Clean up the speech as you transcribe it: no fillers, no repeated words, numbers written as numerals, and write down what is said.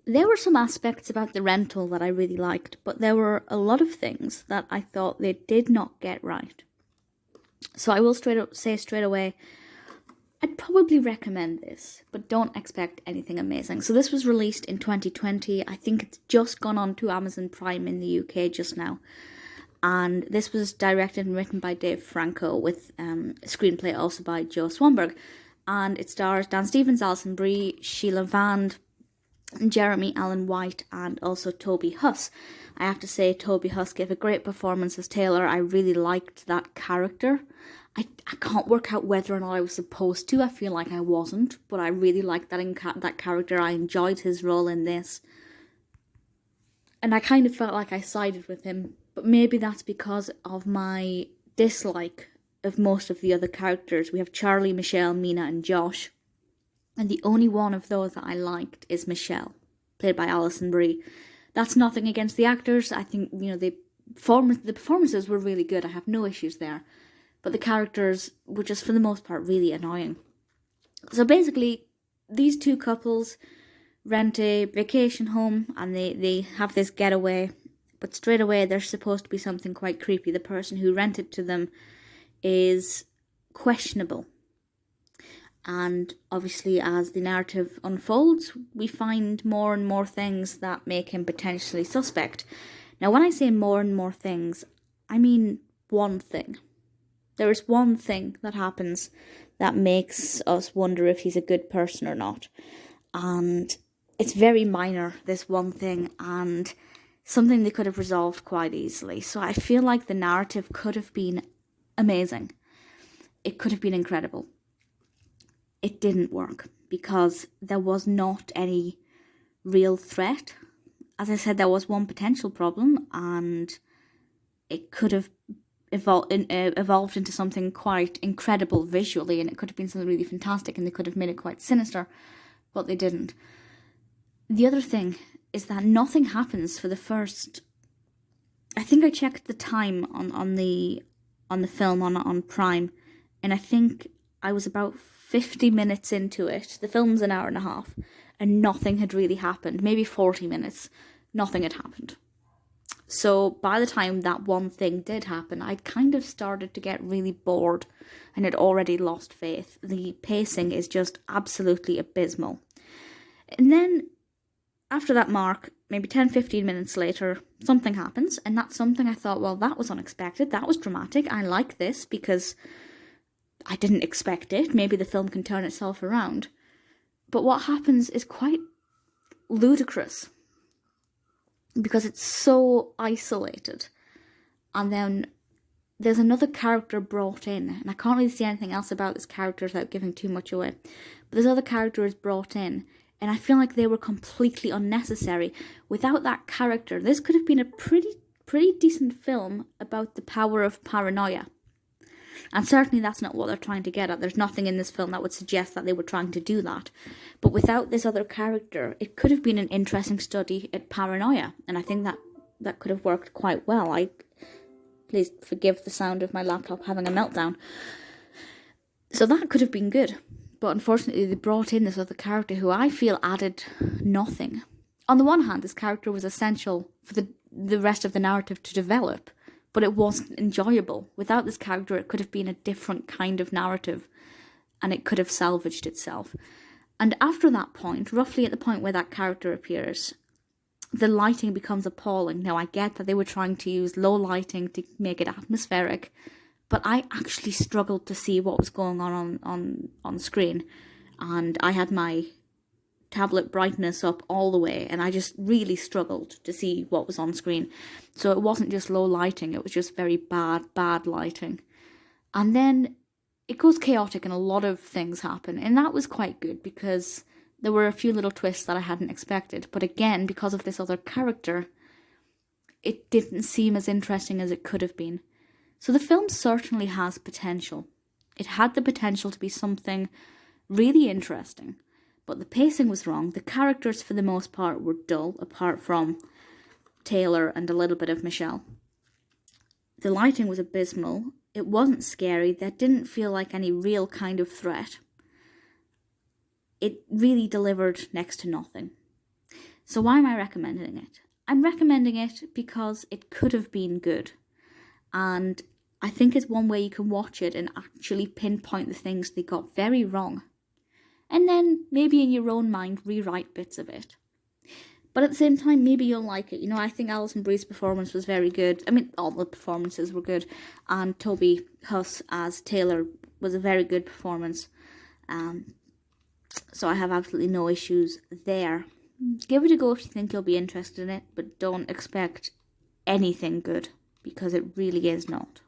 There were some aspects about the rental that I really liked, but there were a lot of things that I thought they did not get right. So I will say straight away, I'd probably recommend this, but don't expect anything amazing. So this was released in 2020. I think it's just gone on to Amazon Prime in the UK just now. And this was directed and written by Dave Franco, with a screenplay also by Joe Swanberg. And it stars Dan Stevens, Alison Brie, Sheila Vand, Jeremy Allen White, and also Toby Huss. I have to say, Toby Huss gave a great performance as Taylor. I really liked that character. I can't work out whether or not I was supposed to. I feel like I wasn't, but I really liked that character. I enjoyed his role in this. And I kind of felt like I sided with him, but maybe that's because of my dislike of most of the other characters. We have Charlie, Michelle, Mina, and Josh. And the only one of those that I liked is Michelle, played by Alison Brie. That's nothing against the actors. I think, the performances were really good. I have no issues there. But the characters were just, for the most part, really annoying. So basically, these two couples rent a vacation home and they have this getaway. But straight away, there's supposed to be something quite creepy. The person who rented to them is questionable. And obviously, as the narrative unfolds, we find more and more things that make him potentially suspect. Now, when I say more and more things, I mean one thing. There is one thing that happens that makes us wonder if he's a good person or not. And it's very minor, this one thing, and something they could have resolved quite easily. So I feel like the narrative could have been amazing. It could have been incredible. It didn't work because there was not any real threat. As I said, there was one potential problem, and it could have evolved into something quite incredible visually, and it could have been something really fantastic, and they could have made it quite sinister, but they didn't. The other thing is that nothing happens for the first... I think I checked the time on the film on Prime, and I think I was about 50 minutes into it. The film's an hour and a half, and nothing had really happened. Maybe 40 minutes, nothing had happened. So by the time that one thing did happen, I'd kind of started to get really bored and had already lost faith. The pacing is just absolutely abysmal. And then after that mark, maybe 10-15 minutes later, something happens, and that's something I thought, well, that was unexpected, that was dramatic, I like this because I didn't expect it, maybe the film can turn itself around. But what happens is quite ludicrous, because it's so isolated. And then there's another character brought in, and I can't really say anything else about this character without giving too much away. But this other character is brought in, and I feel like they were completely unnecessary. Without that character, this could have been a pretty decent film about the power of paranoia. And certainly that's not what they're trying to get at. There's nothing in this film that would suggest that they were trying to do that. But without this other character, it could have been an interesting study at paranoia. And I think that could have worked quite well. Please forgive the sound of my laptop having a meltdown. So that could have been good. But unfortunately, they brought in this other character who I feel added nothing. On the one hand, this character was essential for the rest of the narrative to develop, but it wasn't enjoyable. Without this character, it could have been a different kind of narrative, and it could have salvaged itself. And after that point, roughly at the point where that character appears, the lighting becomes appalling. Now, I get that they were trying to use low lighting to make it atmospheric, but I actually struggled to see what was going on screen. And I had my tablet brightness up all the way, and I just really struggled to see what was on screen. So it wasn't just low lighting, it was just very bad lighting. And then it goes chaotic and a lot of things happen, and that was quite good because there were a few little twists that I hadn't expected. But again, because of this other character, it didn't seem as interesting as it could have been. So the film certainly has potential. It had the potential to be something really interesting. But the pacing was wrong. The characters, for the most part, were dull, apart from Taylor and a little bit of Michelle. The lighting was abysmal. It wasn't scary. That didn't feel like any real kind of threat. It really delivered next to nothing. So why am I recommending it? I'm recommending it because it could have been good. And I think it's one way you can watch it and actually pinpoint the things they got very wrong. And then maybe in your own mind rewrite bits of it. But at the same time, maybe you'll like it. You know, I think Alison Brie's performance was very good. I mean, all the performances were good. And Toby Huss as Taylor was a very good performance. So I have absolutely no issues there. Give it a go if you think you'll be interested in it, but don't expect anything good, because it really is not.